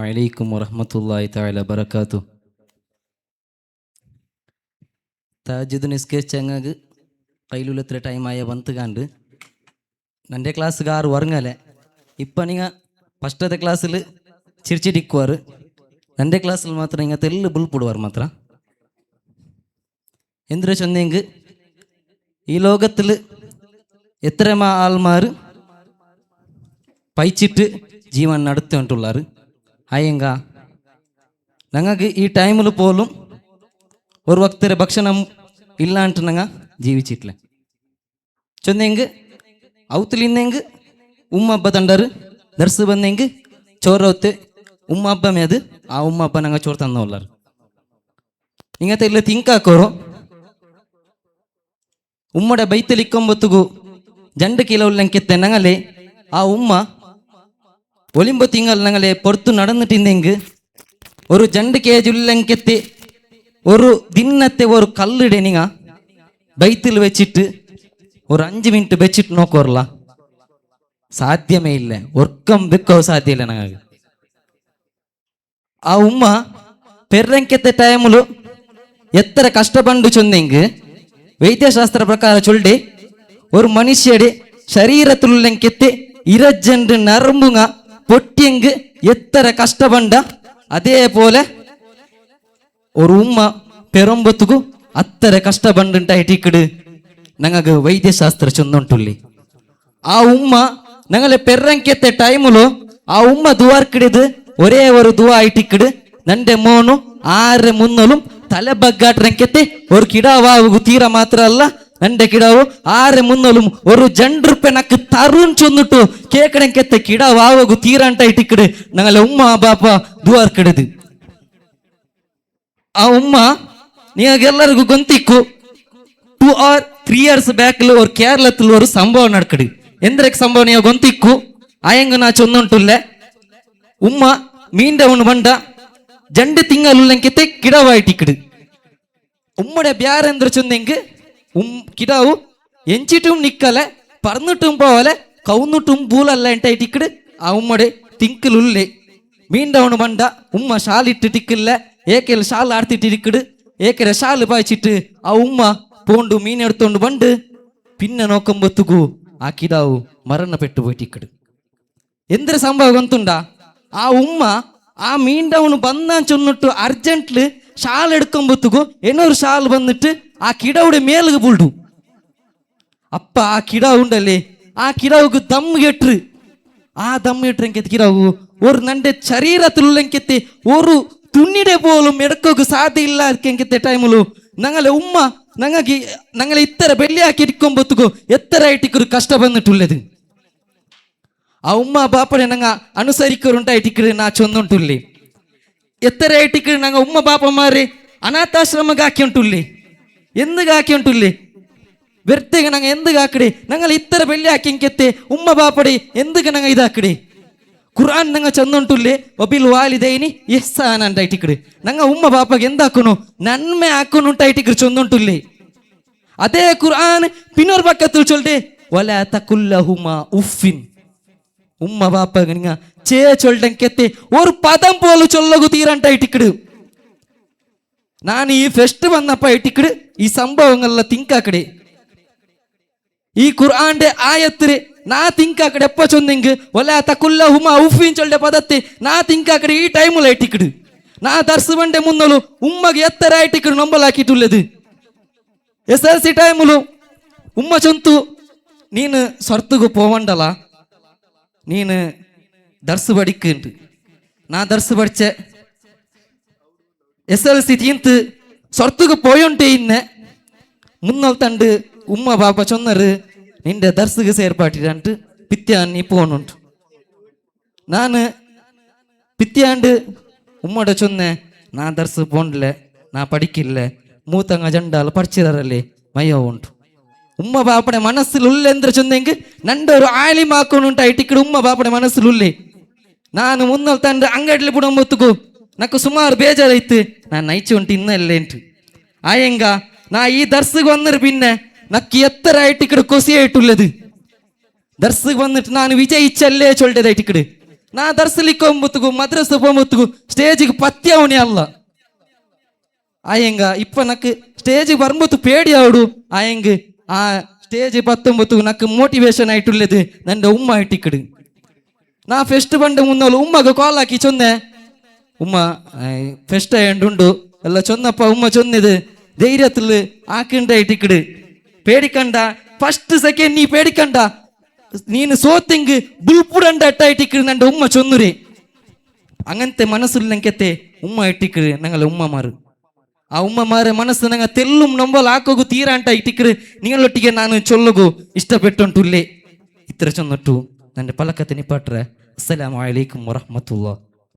അലൈക്കും വറഹ്മത്തുള്ളാഹി തആല ബറകാതു. തഹജ്ജുദ് നിസ്കരിച്ചങ്ങക്ക് കൈലുലത്ര ടൈമായ ಬಂತು ಕಾಂಡು ನನ್ನ ಕ್ಲಾಸ್ಗೆ 6 ವರ್ಗಲೆ ಇಪ್ಪ ನಿಂಗ ಫಸ್ಟದ ಕ್ಲಾಸಲ್ಲಿ ಚಿರ್ಚಿಟಿಕ್ಕುವರು ನನ್ನ ಕ್ಲಾಸಲ್ಲಿ ಮಾತ್ರ ಹಿಂಗೆ ತೆಲ್ಲು ಬುಲ್ಪುಡುವರು ಮಾತ್ರ എന്തിനു ചൊന്നെങ്കിൽ ഈ ലോകത്തിൽ എത്ര ആൾമാർ പൈച്ചിട്ട് ജീവൻ നടത്തിക്കൊണ്ടുള്ളാർ അയ്യങ്ക ഞങ്ങൾക്ക് ഈ ടൈമിൽ പോലും ഒരു വക്തരെ ഭക്ഷണം ഇല്ലാണ്ട് ഞങ്ങൾ ജീവിച്ചിട്ടില്ല ചൊന്നെങ്കിൽ ഔത്തിലിന്നെങ്കിൽ ഉമ്മ ಹಬ್ಬ ತಂಡರು ದರ್ಸು ಬಂದೆಂಗೆ ಚೋರ ಹೊತ್ತೆ ಉಮ್ಮ ಹಬ್ಬ ಮೇದು ಆ ಉಮ್ಮ ಹಬ್ಬ ನಂಗೆ ಚೋರ್ ತಂದವಲ್ಲಾರು ಹಿಂಗತ್ತೆ ಇಲ್ಲ ತಿಂಕಾಕೋರು ഉമ്മയുടെ ബൈത്തലിക്കൊമ്പത്തുകു 2 കിലോ ഉള്ളെങ്കെത്തെ ഞങ്ങളെ ആ ഉമ്മ ഒലിമ്പോ തിങ്കൾ ഞങ്ങളെ പുറത്തു നടന്നിട്ടിന്നെങ്കിൽ ഒരു 2 kg ഉള്ളെങ്കെത്തെ ഒരു ദിനത്തെ ഒരു കല്ലിടെ നിങ്ങ ബൈത്തിൽ വെച്ചിട്ട് ഒരു 5 മിനിറ്റ് വെച്ചിട്ട് നോക്കോറല്ല സാധ്യമേ ഇല്ല ഒർക്കം വെക്കോ സാധ്യമില്ല ഞങ്ങൾക്ക് ആ ഉമ്മ പെരങ്കത്തെ ടൈമില് എത്ര കഷ്ടപ്പെട്ട് ചൊന്നെങ്കിൽ ವೈದ್ಯಶಾಸ್ತ್ರ ಪ್ರಕಾರ ಚೊಲ್ಡೆ ஒரு மனுஷியಡೆ ಶರೀರತುಲ್ಲಂಕೆತ್ತೆ 22 ನರಂಬುಂಗ பொட்டியங்கு எத்தனை கஷ்டப்பண்ட அதே போல ஒரு உம்மா பெரும்பத்துக்கு அத்தனை கஷ்டப்பண்டுட்டாயிட்டிக்குடு ನಂಗೆ ವೈದ್ಯಶಾಸ್ತ್ರ ಚೊಂದುಂಟುಲ್ಲಿ ಆ ಉಮ್ಮ ഞങ്ങളെ പെരങ്കത്തെ ടൈമിലോ ആ ഉമ്മ ದುವಾರ್ಕಿಡಿದು ഒരേ ഒരു ದುವಾ ആയിട്ടിക്കുಡು നന്റെ മോನು 6 മുന്നലും തല ബഗ്ഗാട്ടെങ്കത്തെ ഒരു കിടാവാകു തീര മാത്രല്ല നന്റെ കിടാവ് 6 മുന്നലും ഒരു 2 ರೂಪಾಯಿ ನക്ക് ತರುಣ್ ಚೊಂದಿಟ್ಟು ಕೇಕಡೆಂಕೆತ್ತೆ ಕಿಡಾವಾಗು ತೀರ ಅಂತ ಇಟ್ಟಿಕ್ಕಡು ഞങ്ങളെ ഉമ്മ ಬಾಪ ದುವಾರ್ಕಿಡಿದು ಆ ಉಮ್ಮ ನಿಮಗೆಲ್ಲರಿಗೂ ಗೊತ್ತಿಕ್ಕು 2 or 3 years ಬ್ಯಾಕ್ ஒரு ಕೇರಳത്തിൽ ஒரு ಸಂಭವ ನಡ್ಕಡು ಎಂದ್ರಕ್ಕೆ ಸಂಭವ ನೀವು ಗೊತ್ತಿಕ್ಕು ಆಯಂಗ ನಾ ಚೊಂದುಂಟುಲ್ಲೆ ಉಮ್ಮ ಮೀಂಡವನು ಬಂಡ 2 ತಿಂಗಳುಳ್ಳಂಕೆತ್ತೆ ಕಿಡವಾಯಿಟ್ಟಿಕ್ಕಡು ഉമ്മയുടെ ಬ್ಯಾರೆಂದ್ರ ചൊന്നെങ്കിൽ കിടാവു എഞ്ചിട്ടും നിക്കലെ പറന്നിട്ടും പോവലെ കൗന്നിട്ടും പൂലല്ല ಎಂಟಾയിಟ್ಟಿಕ್ಕಡು ಆ ഉമ്മയുടെ തിങ്കിലുള്ളേ മീണ്ടവണ് ಬಂಡ ഉമ്മ ಶಾಲಿಟ್ಟಿಟ್ಟಿಕ್ಕಿಲ್ಲ ಏಕೆಲ್ಲ ಶಾಲ್ ಆಡ್ತಿಟ್ಟಿಕ್ಕಡು ಏಕೆರೆ ಶಾಲು ಬಾಯ್ಚಿಟ್ಟು ಆ ಉಮ್ಮ പോണ്ടു മീൻ എടുത്തോണ്ട് ಬಂಡು പിന്നെ നോക്കുമ്പത്തുകു ആ കിടാവു മരണപ്പെട്ടു പോയിട്ടിಕ್ಕಡು എന്തൊരു സംഭവം ಗೊತ್ತುಂಡ ಆ ಉಮ್ಮ ആ മീണ്ടവണ് ಬಂದಾൻ ചൊന്നിട്ട് അർജന്റ്ല് ഷാൾ എടുക്കുമ്പോഴത്തേക്കും എന്നൊരു ഷാൾ വന്നിട്ട് ആ കിടാവുടെ മേലുക പുള്ളു അപ്പ ആ കിടാവുണ്ടല്ലേ ആ കിടാവുക്ക് ദമ്മ് കെട്ട് ആ ദമ്മ് കെട്ടെങ്കിൽ കിടാവു ഒരു നന്റെ ശരീരത്തിലുള്ളെങ്കത്തെ ഒരു തുണിയുടെ പോലും എടുക്കൊക്കെ സാധ്യ ഇല്ലാതെ ടൈമിലു ഞങ്ങളെ ഉമ്മ ഞങ്ങളെ ഇത്ര വെള്ളിയാക്കി ഇരിക്കുമ്പോഴത്തേക്കും എത്ര ആയിട്ടിക്കൊരു കഷ്ടം വന്നിട്ടുള്ളത് ആ ഉമ്മ ബാപ്പനെ ഞങ്ങ അനുസരിക്കറുണ്ടായിട്ടിക്കട് നാ ചൊന്നുಂಟುല്ലേ എത്ര ആയിട്ടിക്കട് ഞങ്ങ ഉമ്മ ബാപ്പമാരെ അനാഥാശ്രമಕ್ಕೆ ಹಾಕಿ ಉಂಟುല്ലേ എന്തുಗೆ ಹಾಕಿ ಉಂಟುല്ലേ വെറുതെ ഞങ്ങ എന്തുಗೆ ಹಾಕಡೆ ഞങ്ങൾ ഇത്ര വെള്ളി ಹಾಕಿಂಕೆತ್ತೆ ഉമ്മ ബാപ്പടെ എന്തുಗೆ ഞങ്ങ ഇതാക്കಡೆ ഖുർആൻ ഞങ്ങ ചൊന്നുಂಟುല്ലേ വബിൽ വാലിദൈനി ഇഹ്സാന ಅಂತಾയിട്ടിക്കಡೆ ഞങ്ങ ഉമ്മ ബാപ്പಗೆ എന്താക്കണു നന്മ ആക്കണുಂಟಾയിട്ടിക്കಡೆ ചൊന്നുಂಟುല്ലേ അതേ ഖുർആൻ പിന്നൊരു പക്കത്തിൽ ചൊല്ലെ വലാ തകുല്ലഹുമാ ഉഫിൻ ഉമ്മ ബാപ്പ നിങ്ങ ചേ ചൊല്ലെങ്കെത്തെ ഒരു പദം പോലും ചൊല്ലകു തീരണ്ടായിട്ടിക്കട് ನಾನು ಈ ಫೆಸ್ಟ್ വന്നപ്പോ ഇട്ടിക്കട് ഈ സംഭവങ്ങളെല്ലാം തിങ്കാക്കടെ ഈ ഖുർആന്റെ ആയത്തില് നാ തിങ്കാക്കടെ എപ്പോ ചൊന്നെങ്കിൽ വലാ തകുല്ലഹുമാ ഉഫിൻ ചൊല്ലെ പദത്തെ നാ തിങ്കാക്കടെ ഈ ടൈമിൽ ഇട്ടിക്കട് നാ ദർസ് ಬಂಡೆ മുന്നಲು ഉമ്മಗೆ ಎತ್ತರ ಇಟ್ಟಿಕಡು ನಂಬಲಾಕಿಟ್ಟುള്ളത് SLC ಟೈಮಲು ಉಮ್ಮ ಚೊಂತು ನೀನು ಸ್ವರ್ತಿಗೂ പോവണ്ടಲ್ಲ ನೀನು ದರ್ಸು ಬಡಿಕಂಡು ನಾ ದರ್ಸು ಬಡಿಚೆ SLC തീന്ത് സ്വർത്തുക്ക് പോയോണ്ടേ ഇന്നെ മുന്നൽ തണ്ട് ഉമ്മ ബാപ്പ ചൊന്നറ് നിന്റെ ദർസുക്ക് സേർപ്പാട്ടിട്ട് പിത്യാൻ നീ പോണുണ്ട് ನಾನು പിത്യാണ്ട് ഉമ്മയുടെ ചൊന്നെ ನಾ ದರ್ಸು പോണ്ടില്ല ನಾ പഠിക്കില്ല മൂത്തങ്ങ ജണ്ടാൽ പഠിച്ചിരല്ലേ മയ്യോ ഉണ്ട് ഉമ്മ ബാപ്പടെ മനസ്സിലുള്ളെ എന്തൊരു ചൊന്നെങ്കിൽ നന്റെ ഒരു ആലിമാക്കൊണ്ടുണ്ടായിട്ടിക്കട് ഉമ്മ ബാപ്പടെ മനസ്സിലുള്ളെ ನಾನು മുന്നൽ തൻ്റെ ಅಂಗಡಿಲಿ ಬಿಡಂಬತ್ತುಕು ನಕ್ಕು ಸುಮಾರು ಬೇಜಾರಾಯ್ತು ನಾನು ನೈಚು ಉಂಟು ಇನ್ನಲ್ಲೇ ಉಂಟು ಆಯಂಗ ನಾ ಈ ದರ್ಸಿಗೆ വന്നರು പിന്നെ നക്ക് എത്ര ആയിട്ടിക്കട് കൊസിയായിട്ടുള്ളത് ദർസിಗೆ വന്നിട്ട് ನಾನು ವಿಜಯಿച്ചಲ್ಲೇ ചൊല്ലേದಾയിട്ടിക്കട് ನಾ ದರ್ಸಲಿಕ್ಕೆ ಹೋಗ್ಬತ್ತುಗು ಮದ್ರಸ ಹೋಗ್ಬತ್ತುಗು ಸ್ಟೇಜಿಗೆ ಪತ್ಯ ಅವನೇ ಅಲ್ಲ ಆಯಂಗ ಇಪ್ಪ ನಕ್ ಸ್ಟೇಜಿಗೆ ಬರ್ಬತ್ತು ಪೇಡಿ ಅವಡು ಆಯಂಗ ಆ ಸ್ಟೇಜ್ 19 ನಕ್ ಮೋಟಿವೇಶನ್ ಆಯ್ತುಳ್ಳದು ನಂದ ಉಮ್ಮ ಇಟ್ಟಿಕ್ಕಡು ನಾ ಫೆಸ್ಟ್ ಬಂಡ ಮುನ್ನೋಲು ಉಮ್ಮಗ ಕಾಲ್ ಹಾಕಿ ಚೊಂದೆ ಉಮ್ಮ ಫೆಸ್ಟ್ ಉಂಡು ಎಲ್ಲ ಚೊಂದಪ್ಪ ಉಮ್ಮ ಚೊಂದಿದು ಧೈರ್ಯത്തിൽ ആക്കണ്ട ഇട്ടിക്കട് പേടിക്കണ്ട ഫസ്റ്റ് സെക്കൻഡ് നീ പേടിക്കണ്ട നീನು സോത്തെങ്ക് ബുൾപുടണ്ട ഇട്ടിക്കട് നന്റെ ഉമ്മ ചൊന്നുരേ അങ്ങനത്തെ മനസ്സിലെങ്കത്തെ ഉമ്മ ഇട്ടിക്കട് ഞങ്ങളെ ഉമ്മമാര് ആ ഉമ്മമാരെ മനസ്സ് ഞങ്ങൾ തെല്ലും നൊമ്പൽ ആക്കോಗು തീരാಂಟ ഇട്ടിക്കട് നിങ്ങളൊಟ್ಟಿಗೆ ನಾನು ചൊല്ലുಗು ഇഷ്ടപ്പെട്ടുಂಟುല്ലേ ഇത്ര ചൊന്നിട്ടു നന്റെ പലക്കത്തെ നിപ്പാട്രെ അസ്സലാമു അലൈക്കും വറഹ്മത്തുള്ളാഹി